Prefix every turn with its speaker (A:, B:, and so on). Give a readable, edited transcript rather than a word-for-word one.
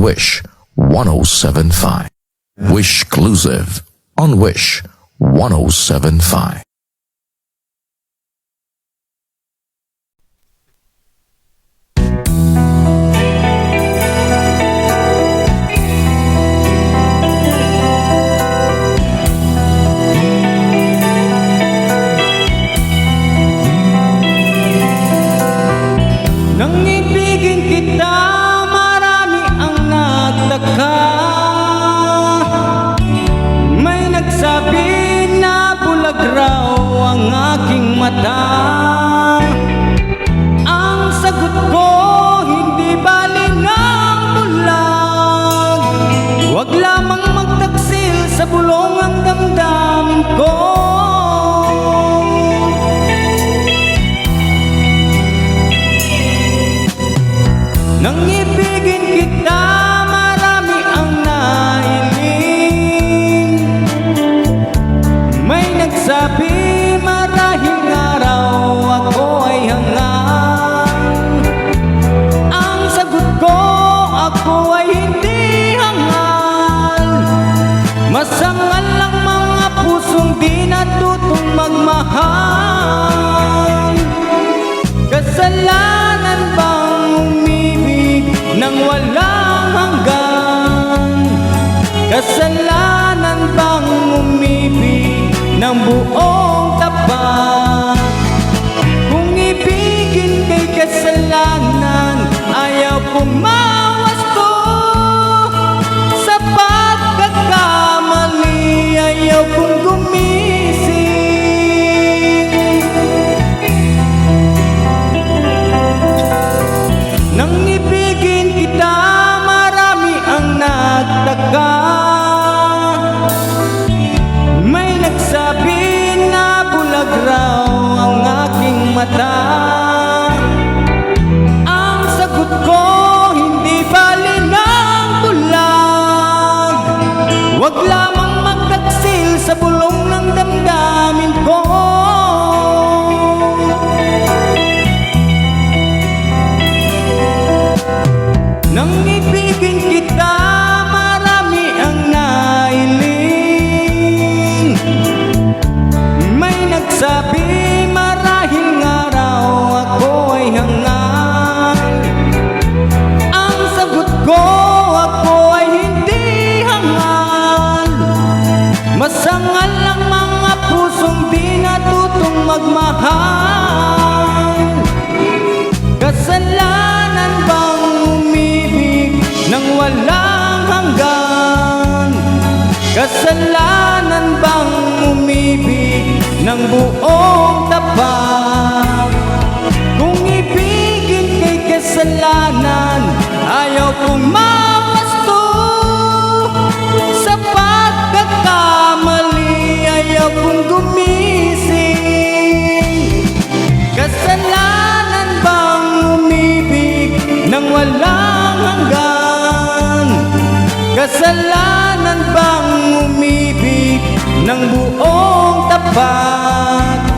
A: Wish 1075. Wish Exclusive on Wish 1075.
B: Nang ibigin kita, marami ang nagtaka. May nagsabi na bulag raw ang aking mata. Ang sagot ko, hindi bali ng bulag. Huwag lamang magtaksil sa bulong ang damdamin ko. Nang ibigin kita, marami ang nailing. May nagsabi marahing araw ako ay hangang. Ang sagot ko, ako ay hindi hangal. Masangal lang mga pusong di natutong magmahal. Kasalanan bang umibig nang walang hanggan? Kasalanan bang umibig ng buong tapat? Kung ibigin kay kasalanan, ayaw kong mawasto. Sa pagkakamali, ayaw kong gumising. Nang ibigin kita, marami ang nagtaka. May nagsabi na bulag raw ang aking mata. Ang sagot ko, hindi bali ng bulag. Huwag lamang magtaksil sa bulong ng damdamin ko. Nang ibigin kita, marami ang nailing. May nagsabi marahing araw ako ay hangal. Ang sagot ko, ako ay hindi hangal. Masangal lang mga pusong di natutong magmahal. Kasalanan bang umibig nang walang hanggan? Kasalanan bang umibig ng buong tapat? Kung ibigin kay kasalanan, ayaw kong mawasto. Sa pagkakamali, ayaw kong gumising. Kasalanan bang umibig nang walang hanggan? Kasalanan bang umibig ng buong tapat?